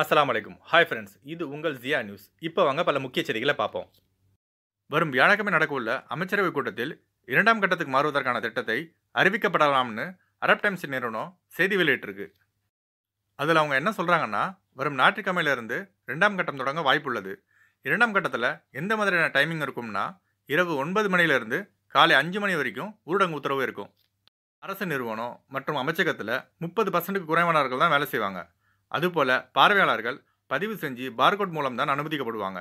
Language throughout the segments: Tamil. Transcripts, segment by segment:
அஸ்ஸலாமு அலைக்கும். Hi friends. இது உங்கள் ஜியா நியூஸ். இப்போ வாங்க பல முக்கிய செய்திகளை பார்ப்போம். வரும் வியாழக்கிழமை நடக்கவுள்ள அமைச்சரவை கூட்டத்தில் 2ஆம் கட்டத்துக்கு மாறுவதற்கான திட்டத்தை அறிவிக்கப்படலாம்னு அரப் டைம்ஸ் நிறுவனம் செய்தி வெளியிட்டிருக்கு. அதில் அவங்க என்ன சொல்கிறாங்கன்னா, வரும் ஞாயிற்றுக்கிழமையிலிருந்து 2ஆம் கட்டம் தொடங்க வாய்ப்புள்ளது. 2ஆம் கட்டத்தில் எந்த மாதிரியான டைமிங் இருக்கும்னா, இரவு 9 மணியிலிருந்து காலை 5 மணி வரைக்கும் ஊரடங்கு உத்தரவு இருக்கும். அரசு நிறுவனம் மற்றும் அமைச்சகத்தில் 30% குறைவானவர்கள் தான் வேலை செய்வாங்க. அதுபோல் பார்வையாளர்கள் பதிவு செஞ்சு பார்கோட் மூலம் தான் அனுமதிக்கப்படுவாங்க.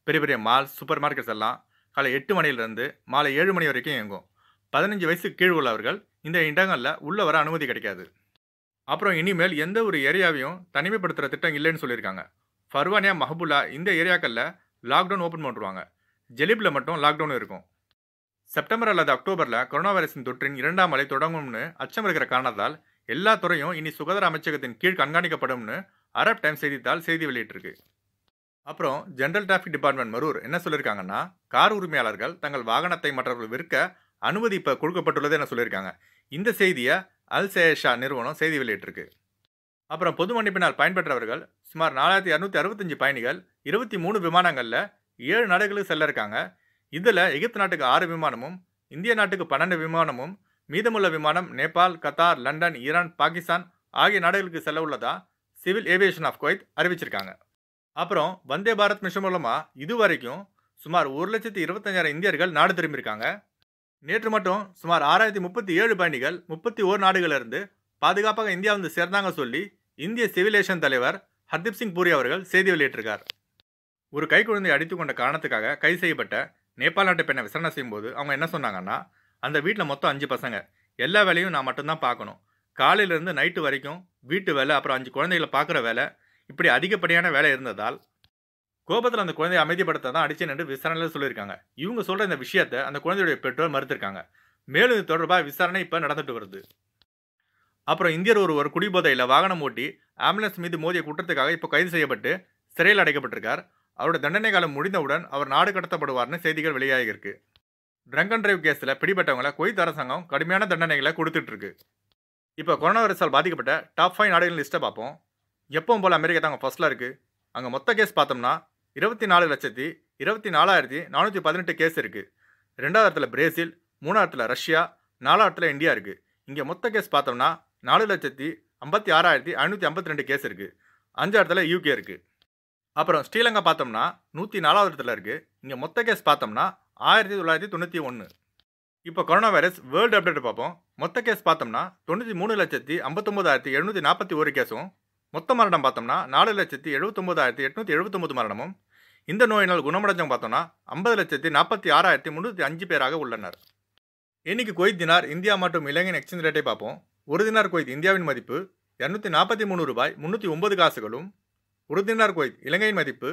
பெரிய பெரிய மால்ஸ், சூப்பர் மார்க்கெட்ஸ் எல்லாம் காலை 8 மணியிலிருந்து மாலை 7 மணி வரைக்கும் இயங்கும். 15 வயசுக்கு கீழ் உள்ளவர்கள் இந்த இடங்களில் உள்ள வர அனுமதி கிடைக்காது. அப்புறம் இனிமேல் எந்த ஒரு ஏரியாவையும் தனிமைப்படுத்துகிற திட்டம் இல்லைன்னு சொல்லியிருக்காங்க. ஃபர்வானியா, மஹபூலா இந்த ஏரியாக்களில் லாக்டவுன் ஓப்பன் பண்ணுவாங்க. ஜெலிபில் மட்டும் லாக்டவுன் இருக்கும். செப்டம்பர் அல்லது அக்டோபரில் கொரோனா வைரஸின் தொற்றின் 2ஆம் அலை தொடங்கும்னு அச்சம் இருக்கிற காரணத்தால் எல்லா துறையும் இனி சுகாதார அமைச்சகத்தின் கீழ் கண்காணிக்கப்படும்னு அரப் டைம்ஸ் செய்தித்தாள் செய்தி வெளியிட்டிருக்கு. அப்புறம் ஜெனரல் டிராஃபிக் டிபார்ட்மெண்ட் மரூர் என்ன சொல்லியிருக்காங்கன்னா, கார் உரிமையாளர்கள் தங்கள் வாகனத்தை மற்றவர்கள் விற்க அனுமதி இப்போ கொடுக்கப்பட்டுள்ளது என சொல்லியிருக்காங்க. இந்த செய்தியை அல் சேஷா நிறுவனம் செய்தி வெளியிட்டிருக்கு. அப்புறம் பொது மன்னிப்பினால் பயன்பெற்றவர்கள் சுமார் 4265 பயணிகள் 23 விமானங்களில் 7 நாடுகளுக்கு செல்ல இருக்காங்க. இதில் எகிப்து நாட்டுக்கு 6 விமானமும், இந்திய நாட்டுக்கு 12 விமானமும், மீதமுள்ள விமானம் Nepal, Qatar, London, Iran, Pakistan ஆகிய நாடுகளுக்கு செல்ல உள்ளதா சிவில் ஏவியேஷன் ஆஃப் குவைத் அறிவிச்சிருக்காங்க. அப்புறம் வந்தே பாரத் மிஷன் மூலமாக இதுவரைக்கும் சுமார் 1,25,000 இந்தியர்கள் நாடு திரும்பியிருக்காங்க. நேற்று மட்டும் சுமார் 6,037 பயணிகள் 31 நாடுகளிலிருந்து பாதுகாப்பாக இந்தியா வந்து சேர்ந்தாங்க சொல்லி இந்திய சிவிலேஷன் தலைவர் ஹர்தீப் சிங் பூரி அவர்கள் செய்தி வெளியிட்டிருக்கார். ஒரு கைக்குழந்தை அடித்துக் கொண்ட காரணத்துக்காக கைது செய்யப்பட்ட நேபாள் நாட்டு பெண்ணை விசாரணை செய்யும்போது அவங்க என்ன சொன்னாங்கன்னா, அந்த வீட்டில் மொத்தம் 5 பசங்க, எல்லா வேலையும் நான் மட்டும்தான் பார்க்கணும். காலையிலேருந்து நைட்டு வரைக்கும் வீட்டு வேலை, அப்புறம் 5 குழந்தைகளை பார்க்குற வேலை, இப்படி அதிகப்படியான வேலை இருந்ததால் கோபத்தில் அந்த குழந்தையை அமைதிப்படுத்த தான் அடிச்சேன் என்று விசாரணையில் சொல்லியிருக்காங்க. இவங்க சொல்கிற இந்த விஷயத்தை அந்த குழந்தையுடைய பெற்றோர் மறுத்திருக்காங்க. மேலும் இது தொடர்பாக விசாரணை இப்போ நடந்துட்டு வருது. அப்புறம் இந்தியர் ஒருவர் குடிபோதையில் வாகனம் ஓட்டி ஆம்புலன்ஸ் மீது மோதிய குற்றத்துக்காக இப்போ கைது செய்யப்பட்டு சிறையில் அடைக்கப்பட்டிருக்கார். அவருடைய தண்டனை காலம் முடிந்தவுடன் அவர் நாடு கடத்தப்படுவார்னு செய்திகள் வெளியாகிருக்கு. ட்ரங்க் அண்ட் டிரைவ் கேஸில் பிடிபட்டவங்களை குவைத் அரசாங்கம் கடுமையான தண்டனைகளை கொடுத்துட்டு இருக்கு. இப்போ கொரோனா வைரஸால் பாதிக்கப்பட்ட டாப் 5 நாடுகளின் லிஸ்ட்டை பார்ப்போம். எப்பவும் போல் அமெரிக்கா தாங்க ஃபர்ஸ்ட்டில் இருக்குது. அங்கே மொத்த கேஸ் பார்த்தோம்னா 24,24,418 கேஸ் இருக்குது. 2வது இடத்துல பிரேசில், 3வது இடத்துல ரஷ்யா, 4வது இடத்துல இந்தியா இருக்குது. இங்கே மொத்த கேஸ் பார்த்தோம்னா 4,56,552 கேஸ் இருக்குது. 5வது இடத்துல யூகே இருக்குது. அப்புறம் ஸ்ரீலங்கா பார்த்தோம்னா 104வது இடத்துல இருக்குது. இங்கே மொத்த கேஸ் பார்த்தோம்னா 1991. இப்போ கொரோனா வைரஸ் வேர்ல்டு அப்டேட் பார்ப்போம். மொத்த கேஸ் பார்த்தோம்னா 93,59,741 கேஸும், மொத்த மரணம் பார்த்தோம்னா 4,79,879 மரணமும், இந்த நோயினால் குணமடைஞ்சவங்க பார்த்தோம்னா 50,46,305 பேராக உள்ளனர். இன்னைக்கு குவைத் தினார் இந்தியா மற்றும் இலங்கையின் எக்ஸ்சேஞ்ச் ரேட்டை பார்ப்போம். ஒரு தினார் குவைத் இந்தியாவின் மதிப்பு 243 ரூபாய் 309 காசுகளும், ஒரு தினார் குவைத் இலங்கையின் மதிப்பு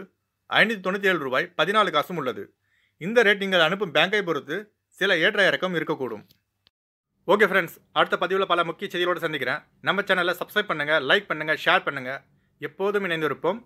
597 ரூபாய் 14 காசும் உள்ளது. இந்த ரேட் நீங்கள் அனுப்பும் பேங்கை பொறுத்து சில ஏற்ற இறக்கம் இருக்கக்கூடும். ஓகே ஃப்ரெண்ட்ஸ், அடுத்த பதிவில் பல முக்கிய செய்திகளோடு சந்திக்கிறேன். நம்ம சேனலை சப்ஸ்கிரைப் பண்ணுங்கள், லைக் பண்ணுங்கள், ஷேர் பண்ணுங்கள். எப்போதும் இணைந்திருப்போம்.